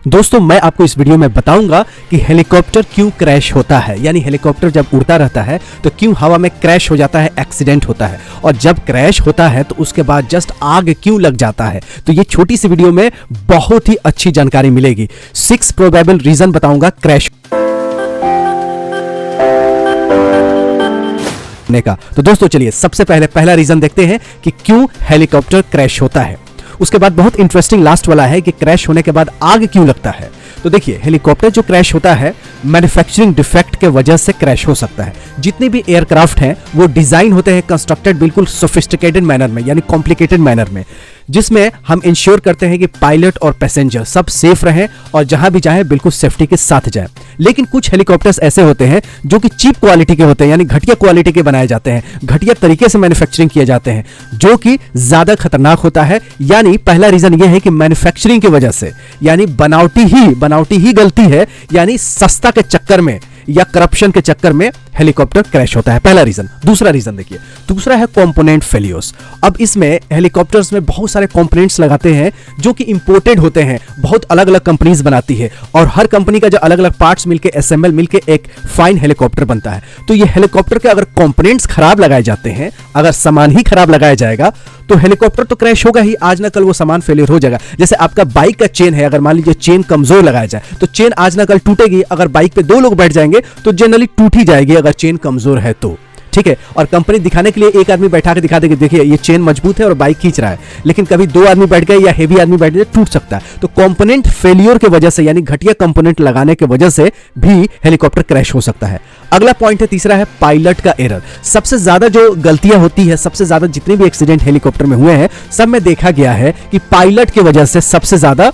दोस्तों मैं आपको इस वीडियो में बताऊंगा कि हेलीकॉप्टर क्यों क्रैश होता है, यानी हेलीकॉप्टर जब उड़ता रहता है तो क्यों हवा में क्रैश हो जाता है, एक्सीडेंट होता है, और जब क्रैश होता है तो उसके बाद जस्ट आग क्यों लग जाता है। तो ये छोटी सी वीडियो में बहुत ही अच्छी जानकारी मिलेगी। 6 प्रोबेबल रीजन बताऊंगा क्रैश होने का। तो दोस्तों चलिए सबसे पहला रीजन देखते हैं कि क्यों हेलीकॉप्टर क्रैश होता है। उसके बाद बहुत इंटरेस्टिंग लास्ट वाला है कि क्रैश होने के बाद आग क्यों लगता है। तो देखिए हेलीकॉप्टर जो क्रैश होता है मैन्युफैक्चरिंग डिफेक्ट के वजह से क्रैश हो सकता है। जितने भी एयरक्राफ्ट हैं वो डिजाइन होते हैं कंस्ट्रक्टेड बिल्कुल सोफिस्टिकेटेड मैनर में, यानी कॉम्प्लिकेटेड मैनर में, जिसमें हम इंश्योर करते हैं कि पायलट और पैसेंजर सब सेफ रहें और जहां भी जाए बिल्कुल सेफ्टी के साथ जाए। लेकिन कुछ हेलीकॉप्टर्स ऐसे होते हैं जो कि चीप क्वालिटी के होते हैं, यानी घटिया क्वालिटी के बनाए जाते हैं, घटिया तरीके से मैन्युफैक्चरिंग किए जाते हैं, जो कि ज्यादा खतरनाक होता है। यानी पहला रीजन यह है कि मैन्युफैक्चरिंग की वजह से, यानी बनावटी ही गलती है, यानी सस्ता के चक्कर में या करप्शन के चक्कर में हेलीकॉप्टर क्रैश होता है। पहला रीजन। दूसरा रीजन देखिए, दूसरा है कंपोनेंट फेलियर्स। अब इसमें हेलीकॉप्टर्स में बहुत सारे कंपोनेंट्स लगाते हैं जो कि इंपोर्टेड होते हैं, बहुत अलग अलग कंपनीज बनाती है और हर कंपनी का जो अलग अलग पार्ट्स मिलके असेंबल मिलके एक फाइन हेलीकॉप्टर बनता है। तो ये हेलीकॉप्टर के अगर कंपोनेंट्स खराब लगाए जाते हैं, अगर सामान ही खराब लगाया जाएगा तो हेलीकॉप्टर तो क्रैश होगा ही, आज ना कल वो सामान फेलियर हो जाएगा। जैसे आपका बाइक का चेन है, अगर मान लीजिए चेन कमजोर लगाया जाए तो चेन आज ना कल टूटेगी। अगर बाइक पे 2 लोग बैठ जाएंगे तो जनरली टूट ही जाएगी अगर चेन कमजोर है तो, ठीक है। और कंपनी दिखाने के लिए एक आदमी बैठा के दिखा देगी, देखिए ये चेन मजबूत है और बाइक खींच रहा है, लेकिन कभी 2 आदमी बैठ गए या हेवी आदमी बैठ गए टूट सकता है। तो कंपोनेंट फेलियर की वजह से, यानी घटिया कंपोनेंट लगाने की वजह से भी हेलीकॉप्टर क्रैश हो सकता है। अगला पॉइंट है, तीसरा है पायलट का एरर। सबसे ज्यादा जो गलतियां होती है, सबसे ज्यादा जितने भी एक्सीडेंट हेलीकॉप्टर में हुए हैं सब में देखा गया है कि पायलट की वजह से सबसे ज्यादा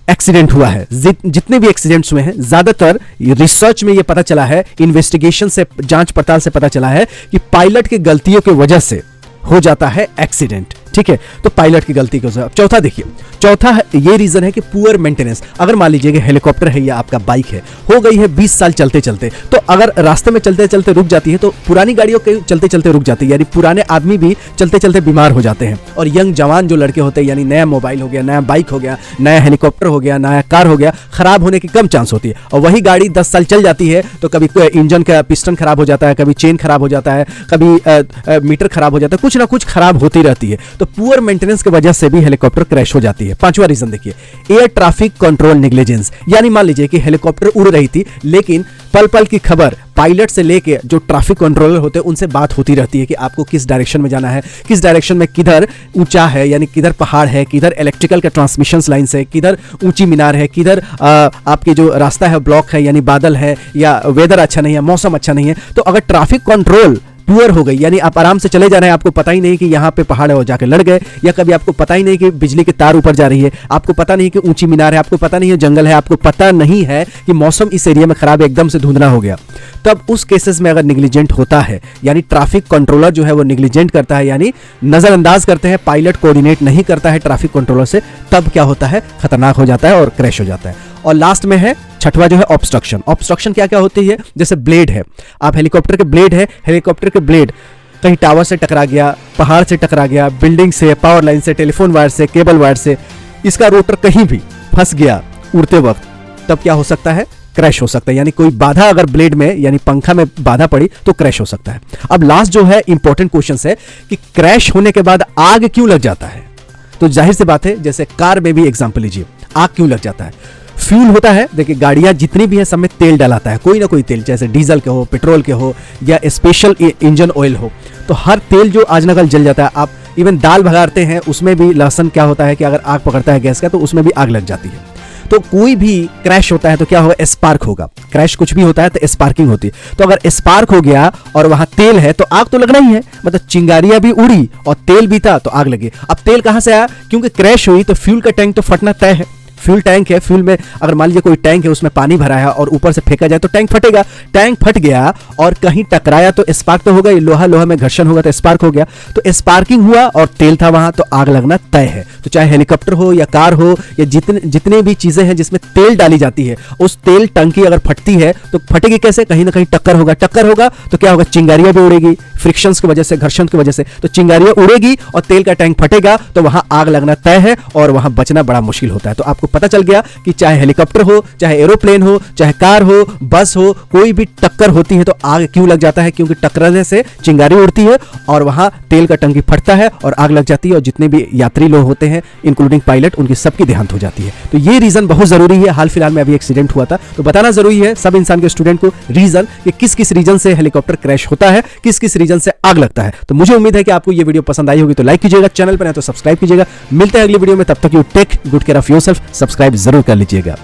एक्सीडेंट हुआ है। जितने भी एक्सीडेंट्स हुए हैं ज्यादातर रिसर्च में यह पता चला है, इन्वेस्टिगेशन से, जांच पड़ताल से पता चला है कि पायलट की गलतियों की वजह से हो जाता है एक्सीडेंट, ठीक है। तो पायलट की गलती की वजह से। चौथा देखिए, चौथा ये रीजन है कि पुअर मेंटेनेंस। अगर मान लीजिए कि हेलीकॉप्टर है या आपका बाइक है, हो गई है 20 साल चलते चलते, तो अगर रास्ते में चलते चलते रुक जाती है तो पुरानी गाड़ियों के चलते चलते रुक जाती है, यानी पुराने आदमी भी चलते चलते बीमार हो जाते हैं। और यंग जवान जो लड़के होते हैं, यानी नया मोबाइल हो गया, नया बाइक हो गया, नया हेलीकॉप्टर हो गया, नया कार हो गया, खराब होने की कम चांस होती है। और वही गाड़ी 10 साल चल जाती है तो कभी इंजन का पिस्टन खराब हो जाता है, कभी चेन खराब हो जाता है, कभी मीटर खराब हो जाता है, कुछ ना कुछ खराब होती रहती है। तो पुअर मेंटेनेंस की वजह से भी हेलीकॉप्टर क्रैश हो जाती है। पांचवा रीजन देखिए, एयर ट्रैफिक कंट्रोल नेग्लिजेंस। यानी मान लीजिए कि हेलीकॉप्टर उड़ रही थी, लेकिन पल पल की खबर पायलट से लेके जो ट्रैफिक कंट्रोलर होते हैं उनसे बात होती रहती है कि आपको किस डायरेक्शन में जाना है, किस डायरेक्शन में किधर ऊंचा है, यानी किधर पहाड़ है, किधर इलेक्ट्रिकल का ट्रांसमिशन लाइन है, किधर ऊंची मीनार है, किधर आपके जो रास्ता है ब्लॉक है, यानी बादल है, या वेदर अच्छा नहीं है, मौसम अच्छा नहीं है। तो अगर ट्रैफिक कंट्रोल पुअर हो गई, यानी आप आराम से चले जा रहे हैं, आपको पता ही नहीं कि यहाँ पे पहाड़ है और जाके लड़ गए, या कभी आपको पता ही नहीं कि बिजली के तार ऊपर जा रही है, आपको पता नहीं कि ऊंची मीनार है, आपको पता नहीं है जंगल है, आपको पता नहीं है कि मौसम इस एरिया में खराब है, एकदम से धुंधला हो गया, तब उस केसेस में अगर निग्लिजेंट होता है, यानी ट्रैफिक कंट्रोलर जो है वो निग्लिजेंट करता है, यानी नजरअंदाज करते हैं, पायलट कोऑर्डिनेट नहीं करता है ट्रैफिक कंट्रोलर से, तब क्या होता है, खतरनाक हो जाता है और क्रैश हो जाता है। और लास्ट में है छठवा जो है ऑब्स्ट्रक्शन। ऑब्स्ट्रक्शन क्या क्या होती है, जैसे ब्लेड है, आप हेलीकॉप्टर के ब्लेड है, हेलीकॉप्टर के ब्लेड कहीं टावर से टकरा गया, पहाड़ से टकरा गया, बिल्डिंग से, पावर लाइन से, टेलीफोन वायर से, केबल वायर से, इसका रोटर कहीं भी फंस गया उड़ते वक्त, तब क्या हो सकता है, क्रैश हो सकता है। यानी कोई बाधा अगर ब्लेड में, यानी पंखा में बाधा पड़ी तो क्रैश हो सकता है। अब लास्ट जो है इंपॉर्टेंट क्वेश्चन है कि क्रैश होने के बाद आग क्यों लग जाता है। तो जाहिर सी बात है, जैसे कार में भी एग्जाम्पल लीजिए, आग क्यों लग जाता है। फ्यूल होता है, देखिए गाड़ियां जितनी भी है सब में तेल डलाता है, कोई ना कोई तेल, जैसे डीजल के हो, पेट्रोल के हो, या स्पेशल इंजन ऑयल हो, तो हर तेल जो आज न कल जल जाता है। आप इवन दाल भगाते हैं उसमें भी लहसुन क्या होता है कि अगर आग पकड़ता है गैस का तो उसमें भी आग लग जाती है। तो कोई भी क्रैश होता है तो क्या होगा, स्पार्क होगा। क्रैश कुछ भी होता है तो स्पार्किंग होती है। तो अगर स्पार्क हो गया और वहां तेल है तो आग तो लगना ही है, मतलब चिंगारियां भी उड़ी और तेल भी था तो आग लगी। अब तेल कहां से आया, क्योंकि क्रैश हुई तो फ्यूल का टैंक तो फटना तय है। फ्यूल टैंक है, फ्यूल में अगर मान लीजिए कोई टैंक है उसमें पानी भरा है और ऊपर से फेंका जाए तो टैंक फटेगा। टैंक फट गया और कहीं टकराया तो स्पार्क तो होगा, लोहा लोहा में घर्षण होगा तो स्पार्क हो गया। तो स्पार्किंग हुआ और तेल था वहां तो आग लगना तय है। तो चाहे हेलीकॉप्टर हो या कार हो या जितने भी चीजें हैं जिसमें तेल डाली जाती है, उस तेल टंकी अगर फटती है तो फटेगी कैसे, कहीं ना कहीं टक्कर होगा तो क्या होगा, चिंगारियां भी उड़ेगी, फ्रिक्शंस की वजह से, घर्षण की वजह से, तो चिंगारियां उड़ेगी और तेल का टैंक फटेगा तो वहां आग लगना तय है और वहां बचना बड़ा मुश्किल होता है। तो आपको पता चल गया कि चाहे हेलीकॉप्टर हो, चाहे एरोप्लेन हो, चाहे कार हो, बस हो, कोई भी टक्कर होती है तो आग क्यों लग जाता है? क्योंकि टकराने से चिंगारी उड़ती है और वहां तेल का टंकी फटता है और आग लग जाती है और जितने भी यात्री लोग होते हैं इंक्लूडिंग पायलट, उनकी सबकी देहांत हो जाती है। तो ये रीजन बहुत जरूरी है। हाल फिलहाल में अभी एक्सीडेंट हुआ था तो बताना जरूरी है सब इंसान के स्टूडेंट को रीजन कि किस किस रीजन से हेलीकॉप्टर क्रैश होता है, किस किस रीजन से आग लगता है। तो मुझे उम्मीद है कि आपको ये वीडियो पसंद आई होगी, तो लाइक कीजिएगा, चैनल पर है तो सब्सक्राइब कीजिएगा। मिलते हैं अगली वीडियो में, तब तक you take good care of yourself, subscribe जरूर कर लीजिएगा।